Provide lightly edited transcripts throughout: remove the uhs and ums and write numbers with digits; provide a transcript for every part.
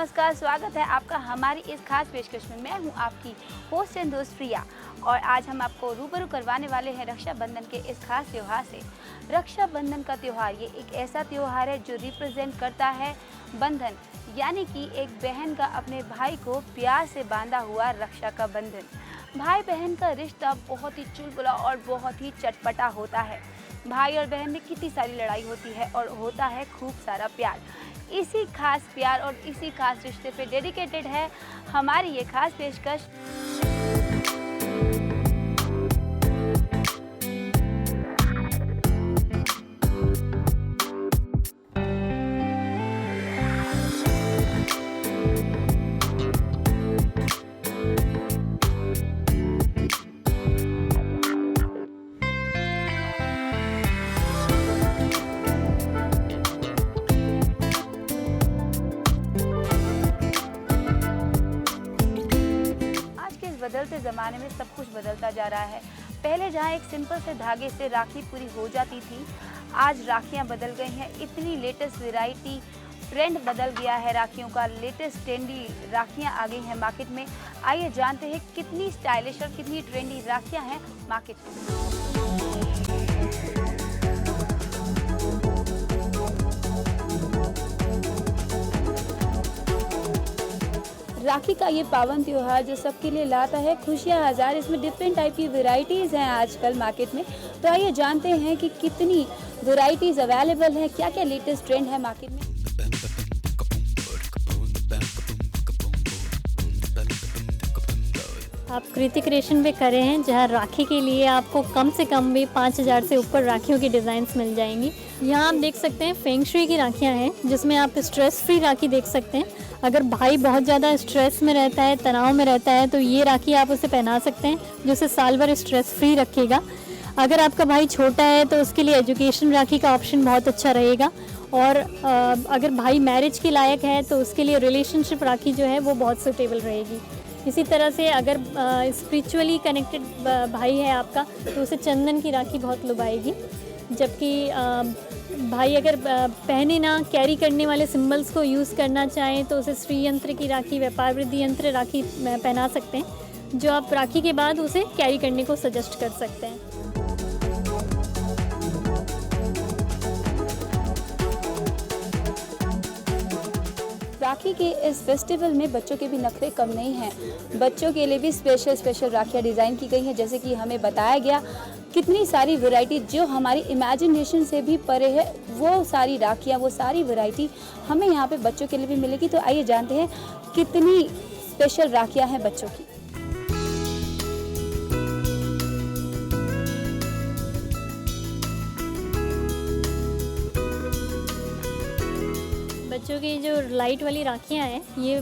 नमस्कार, स्वागत है आपका हमारी इस खास पेशकश में। मैं हूं आपकी होस्ट एंड दोस्त प्रिया और आज हम आपको रूबरू करवाने वाले हैं रक्षाबंधन के इस खास त्यौहार से। रक्षाबंधन का त्यौहार ये एक ऐसा त्यौहार है जो रिप्रेजेंट करता है बंधन, यानी कि एक बहन का अपने भाई को प्यार से बांधा हुआ रक्षा का बंधन। भाई बहन का रिश्ता बहुत ही चुलबुला और बहुत ही चटपटा होता है। भाई और बहन में कितनी सारी लड़ाई होती है और होता है खूब सारा प्यार। इसी खास प्यार और इसी खास रिश्ते पे डेडिकेटेड है हमारी ये खास पेशकश। बदलते ज़माने में सब कुछ बदलता जा रहा है। पहले जहाँ एक सिंपल से धागे से राखी पूरी हो जाती थी, आज राखियाँ बदल गई हैं। इतनी लेटेस्ट वैरायटी, ट्रेंड बदल गया है राखियों का। लेटेस्ट ट्रेंडी राखियाँ आ गई हैं मार्केट में। आइए जानते हैं कितनी स्टाइलिश और कितनी ट्रेंडी राखियाँ हैं मार्केट में। राखी का ये पावन त्योहार जो सबके लिए लाता है खुशियाँ हजार। इसमें डिफरेंट टाइप की वैरायटीज़ हैं आजकल मार्केट में। तो आइए जानते हैं कि कितनी वैरायटीज़ अवेलेबल हैं, क्या क्या लेटेस्ट ट्रेंड है मार्केट में। आप कृति क्रिएशन पे करे हैं, जहाँ राखी के लिए आपको कम से कम भी 5000 से ऊपर राखियों की डिज़ाइंस मिल जाएंगी। यहाँ आप देख सकते हैं फेंग शुई की राखियाँ हैं, जिसमें आप स्ट्रेस फ्री राखी देख सकते हैं। अगर भाई बहुत ज़्यादा स्ट्रेस में रहता है, तनाव में रहता है, तो ये राखी आप उसे पहना सकते हैं, जो उसे साल भर स्ट्रेस फ्री रखेगा। अगर आपका भाई छोटा है तो उसके लिए एजुकेशन राखी का ऑप्शन बहुत अच्छा रहेगा। और अगर भाई मैरिज के लायक है तो उसके लिए रिलेशनशिप राखी जो है वो बहुत सूटेबल रहेगी। इसी तरह से अगर स्पिरिचुअली कनेक्टेड भाई है आपका तो उसे चंदन की राखी बहुत लुभाएगी। जबकि भाई अगर पहने ना कैरी करने वाले सिंबल्स को यूज़ करना चाहें तो उसे श्री यंत्र की राखी, व्यापार वृद्धि यंत्र राखी पहना सकते हैं, जो आप राखी के बाद उसे कैरी करने को सजेस्ट कर सकते हैं। राखी के इस फेस्टिवल में बच्चों के भी नखरे कम नहीं हैं। बच्चों के लिए भी स्पेशल राखियाँ डिज़ाइन की गई हैं। जैसे कि हमें बताया गया कितनी सारी वैरायटी जो हमारी इमेजिनेशन से भी परे है, वो सारी राखियाँ, वो सारी वैरायटी हमें यहाँ पे बच्चों के लिए भी मिलेगी। तो आइए जानते हैं कितनी स्पेशल राखियाँ हैं बच्चों की। बच्चों की जो लाइट वाली राखियाँ हैं, ये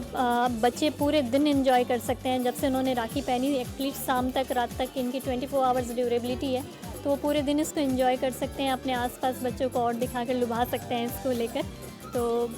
बच्चे पूरे दिन एंजॉय कर सकते हैं। जब से उन्होंने राखी पहनी, एटलीस्ट शाम तक, रात तक इनकी 24 आवर्स ड्यूरेबिलिटी है, तो वो पूरे दिन इसको एंजॉय कर सकते हैं। अपने आसपास बच्चों को और दिखाकर लुभा सकते हैं इसको लेकर। तो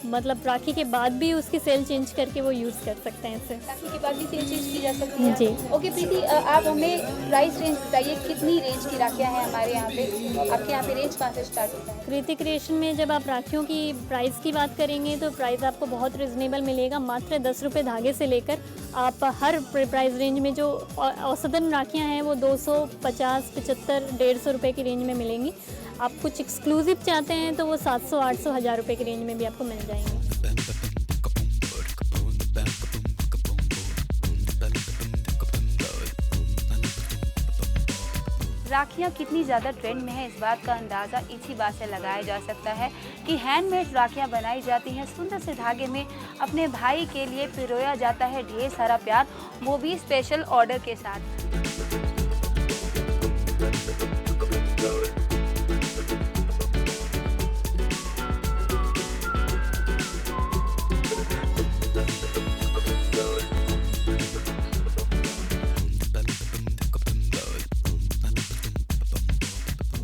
मतलब राखी के बाद भी उसकी सेल चेंज करके वो यूज़ कर सकते हैं इसे। राखी के बाद भी सेल चेंज की जा सकती है जी। ओके प्रीति, आप हमें प्राइस रेंज बताइए, कितनी रेंज की राखियाँ हैं हमारे यहाँ पे? आपके यहाँ पे रेंज कहाँ से स्टार्ट होता है? कृति क्रिएशन में जब आप राखियों की प्राइस की बात करेंगे तो प्राइस आपको बहुत रिजनेबल मिलेगा। मात्र 10 रुपये धागे से लेकर आप हर प्राइस रेंज में जो औसतन राखियाँ हैं वो 250, 75, 150 रुपये की रेंज में मिलेंगी। आप कुछ एक्सक्लूसिव चाहते हैं तो वो 700, 800, 1000 रुपये की रेंज में भी आपको मिल जाएंगे। राखियाँ कितनी ज़्यादा ट्रेंड में है, इस बात का अंदाज़ा इसी बात से लगाया जा सकता है कि हैंडमेड राखियाँ बनाई जाती हैं सुंदर से धागे में। अपने भाई के लिए पिरोया जाता है ढेर सारा प्यार, वो भी स्पेशल ऑर्डर के साथ।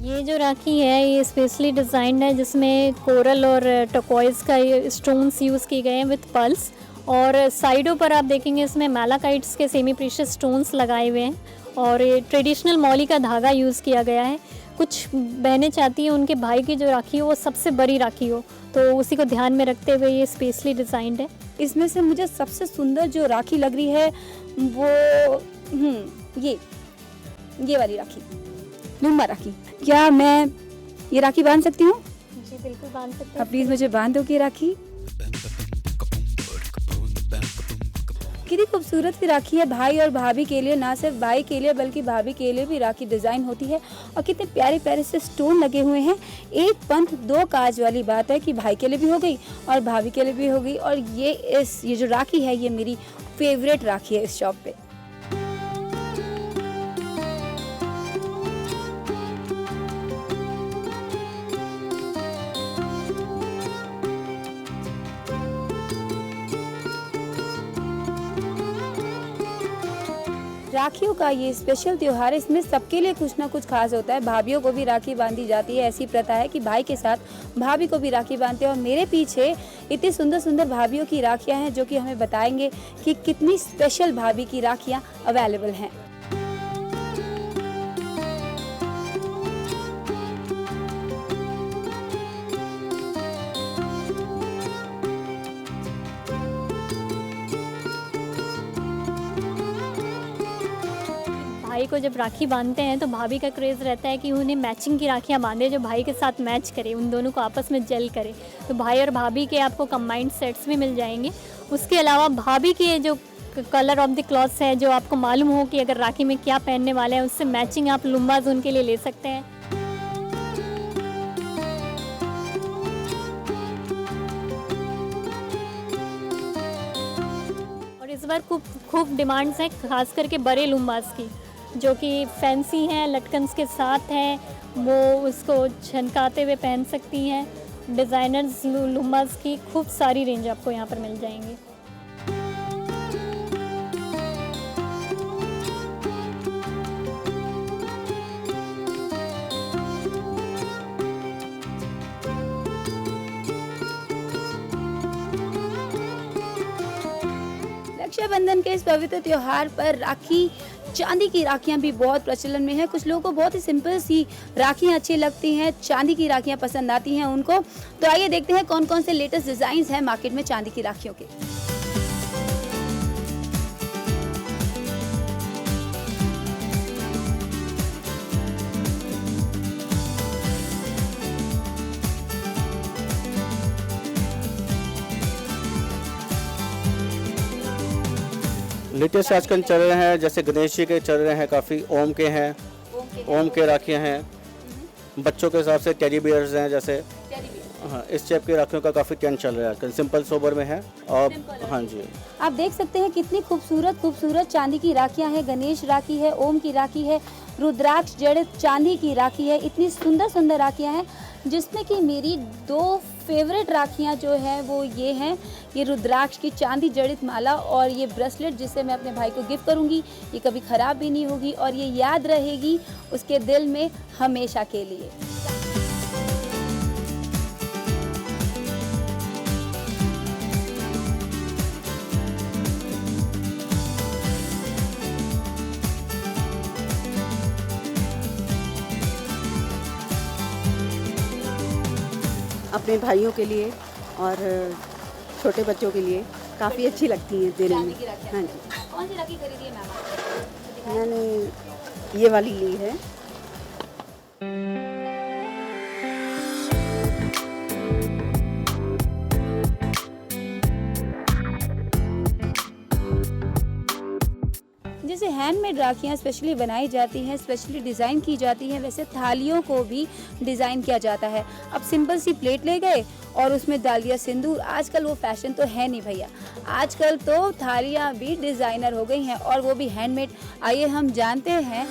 ये जो राखी है ये स्पेशली डिज़ाइंड है, जिसमें कोरल और टर्कोइज का ये स्टोन्स यूज़ किए गए हैं विथ पल्स। और साइडों पर आप देखेंगे इसमें मैलाकाइट्स के सेमी प्रीशियस स्टोन्स लगाए हुए हैं और ये ट्रेडिशनल मौली का धागा यूज़ किया गया है। कुछ बहनें चाहती हैं उनके भाई की जो राखी हो वो सबसे बड़ी राखी हो, तो उसी को ध्यान में रखते हुए ये स्पेशली डिज़ाइंड है। इसमें से मुझे सबसे सुंदर जो राखी लग रही है वो ये वाली राखी, लुम्बा राखी। क्या मैं ये राखी बांध सकती हूँ? जी बिल्कुल बांध सकते हैं। आप प्लीज़ मुझे बांध दो कि राखी। कितनी खूबसूरत सी राखी है भाई और भाभी के लिए, ना सिर्फ भाई के लिए बल्कि भाभी के लिए भी राखी डिज़ाइन होती है। और कितने प्यारे प्यारे से स्टोन लगे हुए हैं। एक पंथ दो काज वाली बात है कि भाई के लिए भी हो गई और भाभी के लिए भी हो गई। और ये जो राखी है ये मेरी फेवरेट राखी है इस शॉप पे। राखियों का ये स्पेशल त्योहार, इसमें सबके लिए कुछ ना कुछ खास होता है। भाभीियों को भी राखी बांधी जाती है। ऐसी प्रथा है कि भाई के साथ भाभी को भी राखी बांधते हैं। और मेरे पीछे इतनी सुंदर सुंदर भाभीियों की राखियां हैं जो कि हमें बताएंगे कि कितनी स्पेशल भाभी की राखियां अवेलेबल हैं। भाई को जब राखी बांधते हैं तो भाभी का क्रेज़ रहता है कि उन्हें मैचिंग की राखियाँ बांधे जो भाई के साथ मैच करे, उन दोनों को आपस में जेल करे। तो भाई और भाभी के आपको कंबाइंड सेट्स भी मिल जाएंगे। उसके अलावा भाभी के जो कलर ऑफ द क्लॉथ्स है, जो आपको मालूम हो कि अगर राखी में क्या पहनने वाले हैं, उससे मैचिंग आप लुम्बाज उनके लिए ले सकते हैं। और इस बार खूब डिमांड्स हैं खास करके बड़े लुम्बाज की, जो कि फैंसी हैं, लटकन्स के साथ हैं, वो उसको झनकाते हुए पहन सकती हैं। डिज़ाइनर्स लुम्बाज की खूब सारी रेंज आपको यहाँ पर मिल जाएंगी। रक्षाबंधन के इस पवित्र त्योहार पर राखी, चांदी की राखियां भी बहुत प्रचलन में है। कुछ लोगों को बहुत ही सिंपल सी राखियां अच्छी लगती हैं, चांदी की राखियां पसंद आती हैं उनको। तो आइए देखते हैं कौन कौन से लेटेस्ट डिजाइन्स हैं मार्केट में चांदी की राखियों के। लेटेस्ट आजकल चल रहे हैं, जैसे गणेश जी के चल रहे हैं, काफ़ी ओम के हैं, ओम के राखियाँ हैं। बच्चों के हिसाब से टेडी बियर्स हैं, जैसे हाँ, इस टाइप की राखियों का काफ़ी ट्रेंड चल रहा है आजकल। सिंपल सोबर में है। और हाँ जी, आप देख सकते हैं कितनी खूबसूरत चांदी की राखियां हैं। गणेश राखी है, ओम की राखी है, रुद्राक्ष जड़ित चांदी की राखी है। इतनी सुंदर सुंदर राखियां हैं, जिसमें कि मेरी दो फेवरेट राखियां जो हैं वो ये हैं, ये रुद्राक्ष की चांदी जड़ित माला और ये ब्रेसलेट, जिसे मैं अपने भाई को गिफ्ट करूंगी। ये कभी ख़राब भी नहीं होगी और ये याद रहेगी उसके दिल में हमेशा के लिए। अपने भाइयों के लिए और छोटे बच्चों के लिए काफ़ी अच्छी लगती हैं देने में। हाँ जी। कौन सी राखी खरीदी है मैम? मैंने ये वाली ली है। जैसे हैंडमेड राखियाँ स्पेशली बनाई जाती हैं, स्पेशली डिज़ाइन की जाती हैं, वैसे थालियों को भी डिज़ाइन किया जाता है। अब सिंपल सी प्लेट ले गए और उसमें डाल दिया सिंदूर। आजकल वो फैशन तो है नहीं भैया, आजकल तो थालियाँ भी डिज़ाइनर हो गई हैं और वो भी हैंडमेड। आइए हम जानते हैं।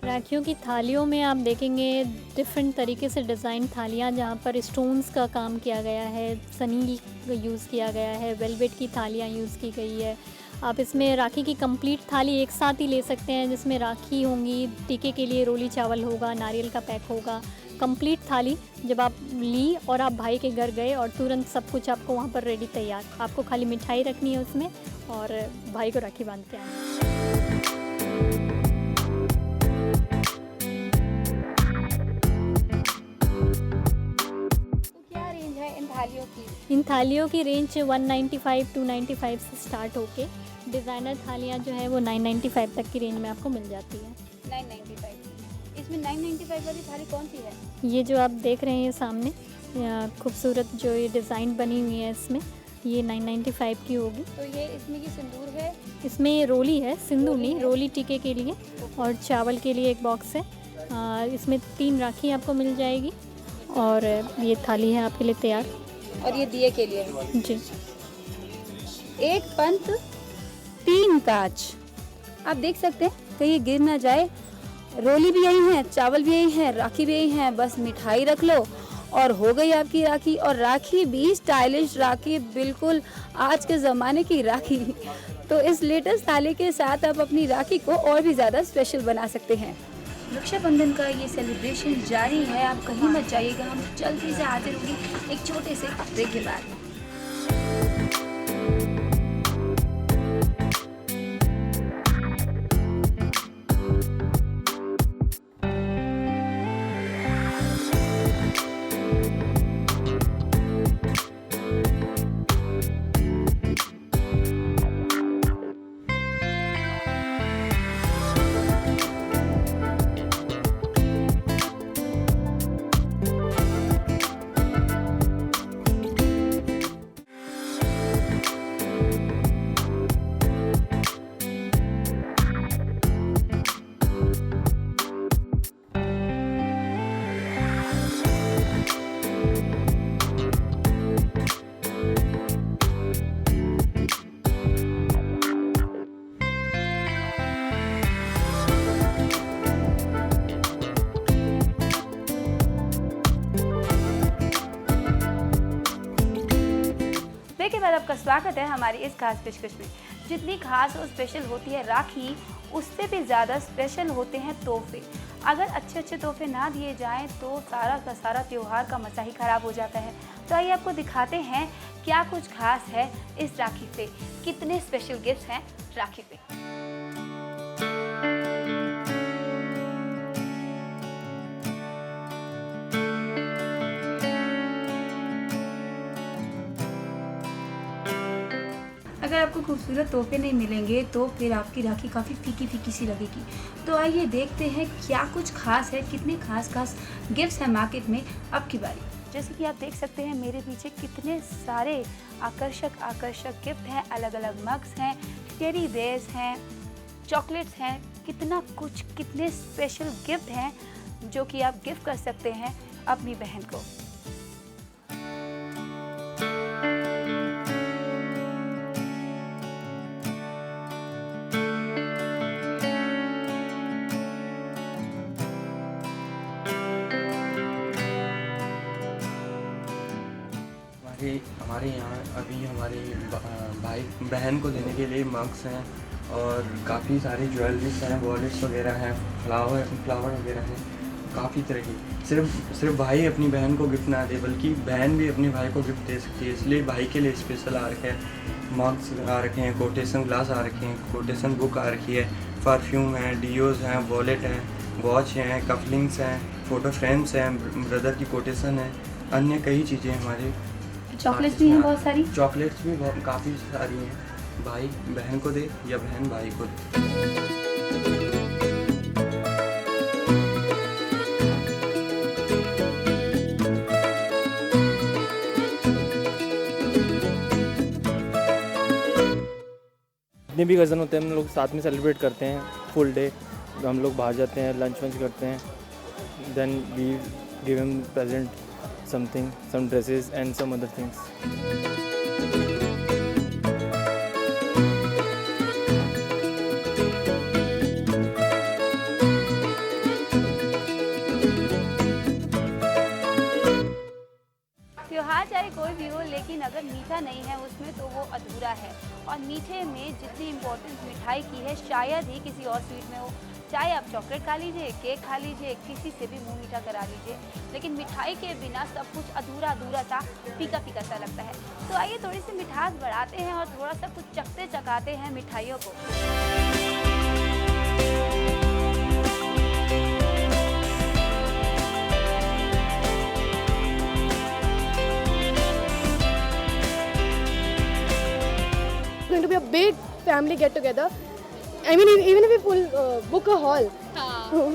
राखियों की थालियों में आप देखेंगे डिफरेंट तरीके से डिज़ाइन थालियाँ, जहाँ पर स्टोन्स का काम किया गया है, सनील यूज़ किया गया है, वेलवेट की थालियाँ यूज़ की गई है, आप इसमें राखी की कंप्लीट थाली एक साथ ही ले सकते हैं, जिसमें राखी होंगी, टीके के लिए रोली चावल होगा, नारियल का पैक होगा। कंप्लीट थाली जब आप ली और आप भाई के घर गए और तुरंत सब कुछ आपको वहाँ पर रेडी तैयार, आपको खाली मिठाई रखनी है उसमें और भाई को राखी बांध के आना है। इन थालियों की रेंज 195 295 से स्टार्ट होके डिज़ाइनर थालियाँ जो है वो 995 तक की रेंज में आपको मिल जाती है। 995। इसमें 995 वाली थाली कौन सी है? ये जो आप देख रहे हैं सामने खूबसूरत जो ये डिज़ाइन बनी हुई है इसमें, ये 995 की होगी। तो ये इसमें की सिंदूर है, इसमें ये रोली है, सिंदूर नहीं, रोली टीके के लिए और चावल के लिए एक बॉक्स है। इसमें 3 राखी आपको मिल जाएगी और ये थाली है आपके लिए तैयार। और ये दिए के लिए जी। 1 पंत 3 काज। आप देख सकते हैं कहीं ये गिर ना जाए। रोली भी यही है, चावल भी यही है, राखी भी यही है, बस मिठाई रख लो और हो गई आपकी राखी। और राखी भी स्टाइलिश राखी, बिल्कुल आज के ज़माने की राखी। तो इस लेटेस्ट थाली के साथ आप अपनी राखी को और भी ज़्यादा स्पेशल बना सकते हैं। रक्षाबंधन का ये सेलिब्रेशन जारी है, आप कहीं मत जाइएगा। हम जल्दी से हाजिर होंगे एक छोटे से ब्रेक के बाद। के बाद आपका स्वागत है हमारी इस खास पेशकश में। जितनी खास और स्पेशल होती है राखी, उससे भी ज़्यादा स्पेशल होते हैं तोहफे। अगर अच्छे अच्छे तोहफे ना दिए जाएं तो सारा का सारा त्यौहार का मज़ा ही ख़राब हो जाता है। तो आइए आपको दिखाते हैं क्या कुछ खास है इस राखी पे, कितने स्पेशल गिफ्ट्स हैं राखी पे। अगर आपको खूबसूरत तोहफे नहीं मिलेंगे तो फिर आपकी राखी काफ़ी फीकी फीकी सी लगेगी। तो आइए देखते हैं क्या कुछ खास है, कितने खास गिफ्ट्स हैं मार्केट में। अब की बारी। जैसे कि आप देख सकते हैं मेरे पीछे कितने सारे आकर्षक गिफ्ट हैं। अलग अलग मग्स हैं, टेडी बेयर्स हैं, चॉकलेट्स हैं, कितना कुछ, कितने स्पेशल गिफ्ट हैं जो कि आप गिफ्ट कर सकते हैं अपनी बहन को। हमारे यहाँ अभी हमारी भाई बहन को देने के लिए मग्स हैं और काफ़ी सारी ज्वेलरीज हैं, वॉलेट्स वगैरह हैं, फ्लावर वगैरह हैं, काफ़ी तरह की। सिर्फ भाई अपनी बहन को गिफ्ट ना दे बल्कि बहन भी अपने भाई को गिफ्ट दे सकती है, इसलिए भाई के लिए स्पेशल आ रखे हैं। मग्स आ रखे हैं, कोटेशन ग्लास आ रखे हैं, कोटेशन बुक आ रखी है, परफ्यूम है, डियोज़ हैं, वॉलेट हैं, वॉच हैं, कफलिंग्स हैं, फ़ोटो फ्रेम्स हैं, ब्रदर की कोटेशन है, अन्य कई चीज़ें हमारे। चॉकलेट्स भी हैं बहुत सारी। चॉकलेट्स भी बहुत काफ़ी सारी हैं। भाई बहन को दे या बहन भाई को दे। जितने भी कज़न होते हैं हम लोग साथ में सेलिब्रेट करते हैं फुल डे। हम लोग बाहर जाते हैं, लंच वंच करते हैं, then we give him present something, some dresses and some other things. त्योहार चाहे कोई भी हो, लेकिन लेकिन अगर मीठा नहीं है उसमें तो वो अधूरा है। और मीठे में जितनी इम्पोर्टेंस मिठाई की है शायद ही किसी और स्वीट में हो। चाहे आप चॉकलेट खा लीजिए, केक खा लीजिए, किसी से भी मुंह मीठा करा लीजिए, लेकिन मिठाई के बिना सब कुछ अधूरा अधूरा सा, फीका फीका सा लगता है। तो आइए थोड़ी सी मिठास बढ़ाते हैं और थोड़ा सा कुछ चखते चखाते हैं मिठाइयों को। Going to be a big family get together. I mean, even if we book a hall,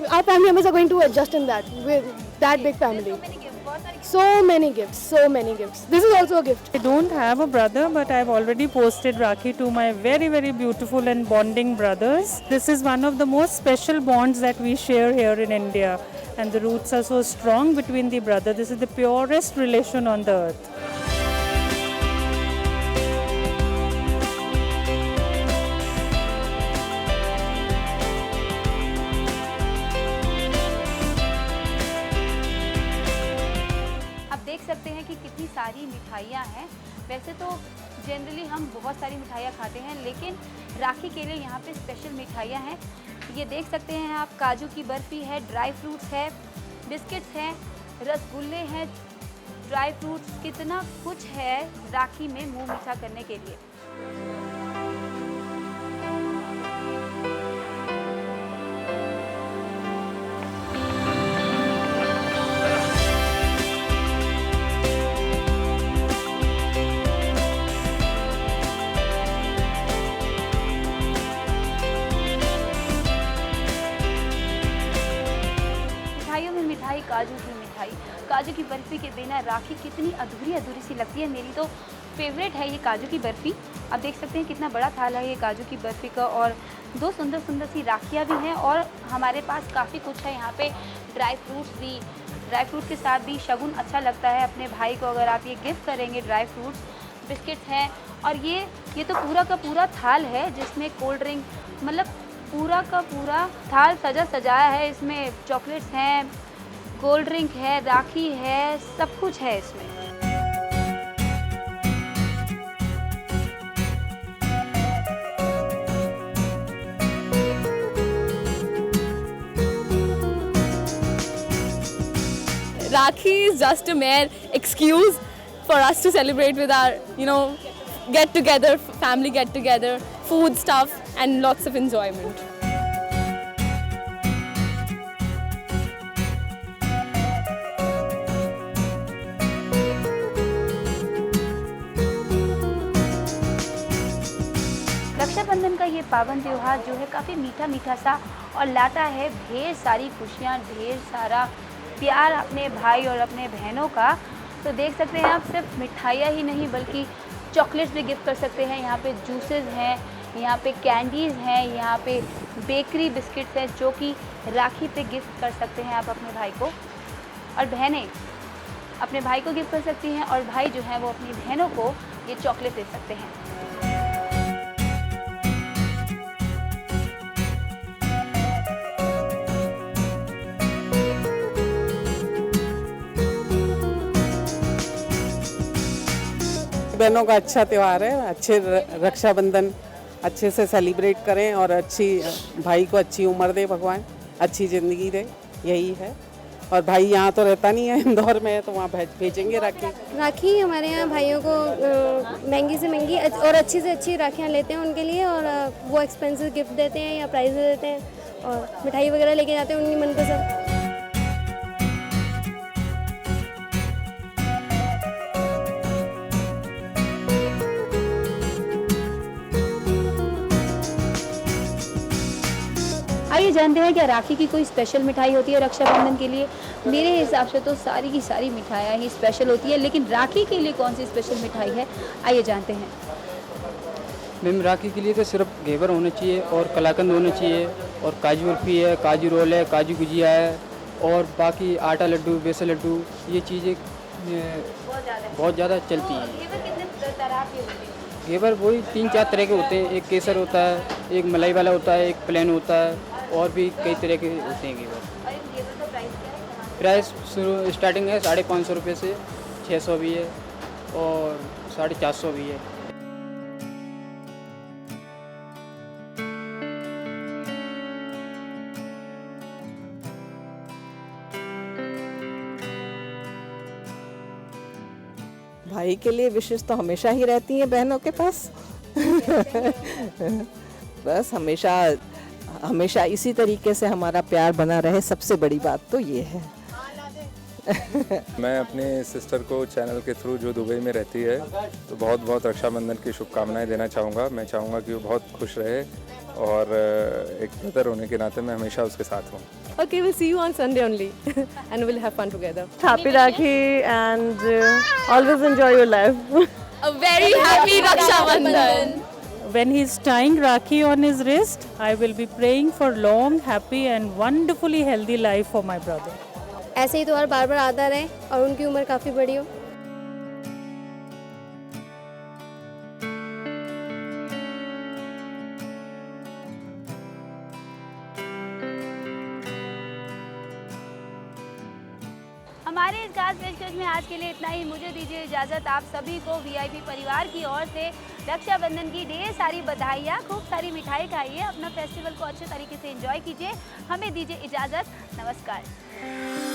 our family members are going to adjust in that with that big family. So many gifts. This is also a gift. I don't have a brother, but I've already posted Rakhi to my very, very beautiful and bonding brothers. This is one of the most special bonds that we share here in India, and the roots are so strong between the brothers. This is the purest relation on the earth. देख सकते हैं कि कितनी सारी मिठाइयाँ हैं। वैसे तो जनरली हम बहुत सारी मिठाइयाँ खाते हैं, लेकिन राखी के लिए यहाँ पे स्पेशल मिठाइयाँ हैं। ये देख सकते हैं आप, काजू की बर्फ़ी है, ड्राई फ्रूट्स है, बिस्किट्स हैं, रसगुल्ले हैं, ड्राई फ्रूट्स, कितना कुछ है राखी में मुंह मीठा करने के लिए। मिठाई, काजू की मिठाई, काजू की बर्फ़ी के बिना राखी कितनी अधूरी अधूरी सी लगती है। मेरी तो फेवरेट है ये काजू की बर्फ़ी। आप देख सकते हैं कितना बड़ा थाल है ये काजू की बर्फ़ी का, और दो सुंदर सुंदर सी राखियाँ भी हैं, और हमारे पास काफ़ी कुछ है यहाँ पे। ड्राई फ्रूट्स भी, ड्राई फ्रूट के साथ भी शगुन अच्छा लगता है अपने भाई को अगर आप ये गिफ्ट करेंगे। ड्राई फ्रूट्स, बिस्किट्स हैं, और ये तो पूरा का पूरा थाल है जिसमें कोल्ड ड्रिंक, मतलब पूरा का पूरा थाल सजाया है। इसमें चॉकलेट्स हैं, कोल्ड ड्रिंक है, राखी है, सब कुछ है इसमें। Rakhi is just a mere excuse for us to celebrate with our, get together, family get together, food stuff and lots of enjoyment. Rakshabandhan का ये पावन त्यौहार जो है काफ़ी मीठा मीठा सा और लाता है ढेर सारी खुशियाँ, ढेर सारा प्यार अपने भाई और अपने बहनों का। तो देख सकते हैं आप, सिर्फ मिठाइयाँ ही नहीं बल्कि चॉकलेट्स भी गिफ्ट कर सकते हैं। यहाँ पे जूसेस हैं, यहाँ पे कैंडीज़ हैं, यहाँ पे बेकरी बिस्किट्स हैं जो कि राखी पे गिफ्ट कर सकते हैं आप अपने भाई को। और बहनें अपने भाई को गिफ्ट कर सकती हैं, और भाई जो हैं वो अपनी बहनों को ये चॉकलेट दे सकते हैं। बहनों का अच्छा त्यौहार है, अच्छे रक्षाबंधन अच्छे से सेलिब्रेट करें और अच्छी भाई को अच्छी उम्र दे भगवान, अच्छी ज़िंदगी दे, यही है। और भाई यहाँ तो रहता नहीं है, इंदौर में है, तो वहाँ भेजेंगे राखी हमारे यहाँ भाइयों को महंगी से महंगी और अच्छी से अच्छी राखियाँ लेते हैं उनके लिए, और वो एक्सपेंसिव गिफ्ट देते हैं या प्राइज़ देते हैं, और मिठाई वगैरह लेके जाते हैं उनकी मनपसंद। आइए जानते हैं क्या राखी की कोई स्पेशल मिठाई होती है रक्षाबंधन के लिए। मेरे हिसाब से तो सारी की सारी मिठाइयाँ ही स्पेशल होती है, लेकिन राखी के लिए कौन सी स्पेशल मिठाई है, आइए जानते हैं। मैम, राखी के लिए तो सिर्फ घेवर होना चाहिए और कलाकंद होना चाहिए, और काजू बर्फी है, काजू रोल है, काजू गुजिया है, और बाकी आटा लड्डू, बेसन लड्डू, ये चीज़ें बहुत ज़्यादा चलती हैं। घेवर वही 3-4 तरह के होते हैं, एक केसर होता है, एक मलाई वाला होता है, एक प्लेन होता है, और भी कई तरह के होते हैं घेवर। प्राइस स्टार्टिंग है 550 रुपये से, 600 भी है, और 450 भी है। भाई के लिए विशेष तो हमेशा ही रहती हैं बहनों के पास। बस हमेशा हमेशा इसी तरीके से हमारा प्यार बना रहे, सबसे बड़ी बात तो ये है। मैं अपने सिस्टर को चैनल के थ्रू, जो दुबई में रहती है, तो बहुत बहुत रक्षाबंधन की शुभकामनाएं देना चाहूँगा। मैं चाहूँगा कि वो बहुत खुश रहे और एक ब्रदर होने के नाते मैं हमेशा उसके साथ हूँ। Okay, we'll see you on Sunday only and we'll have fun together. Happy Rakhi and always enjoy your life. A very happy Raksha Bandhan. When he's tying Rakhi on his wrist, I will be praying for long, happy and wonderfully healthy life for my brother. ऐसे ही त्योहार बार बार आता रहे और उनकी उम्र काफ़ी बड़ी हो। हमारे इस खास पेशकश में आज के लिए इतना ही। मुझे दीजिए इजाज़त। आप सभी को वीआईपी परिवार की ओर से रक्षाबंधन की ढेर सारी बधाइयाँ। खूब सारी मिठाई खाइए, अपना फेस्टिवल को अच्छे तरीके से एंजॉय कीजिए। हमें दीजिए इजाज़त। नमस्कार।